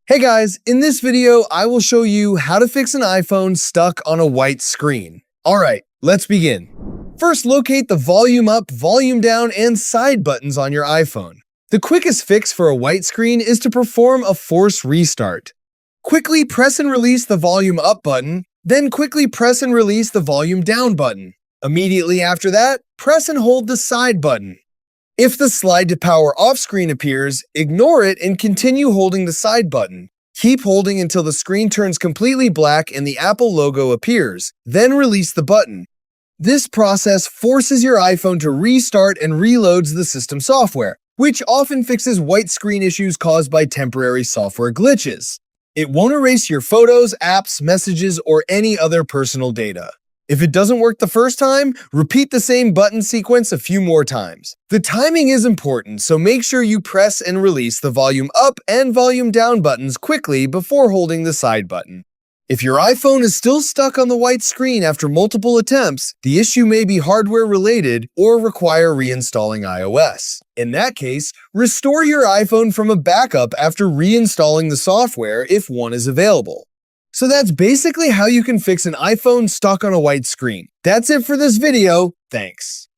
Hey guys, in this video, I will show you how to fix an iPhone stuck on a white screen. Alright, let's begin. First, locate the volume up, volume down, and side buttons on your iPhone. The quickest fix for a white screen is to perform a force restart. Quickly press and release the volume up button, then quickly press and release the volume down button. Immediately after that, press and hold the side button. If the slide to power off screen appears, ignore it and continue holding the side button. Keep holding until the screen turns completely black and the Apple logo appears, then release the button. This process forces your iPhone to restart and reloads the system software, which often fixes white screen issues caused by temporary software glitches. It won't erase your photos, apps, messages, or any other personal data. If it doesn't work the first time, repeat the same button sequence a few more times. The timing is important, so make sure you press and release the volume up and volume down buttons quickly before holding the side button. If your iPhone is still stuck on the white screen after multiple attempts, the issue may be hardware related or require reinstalling iOS. In that case, restore your iPhone from a backup after reinstalling the software if one is available. So that's basically how you can fix an iPhone stuck on a white screen. That's it for this video. Thanks.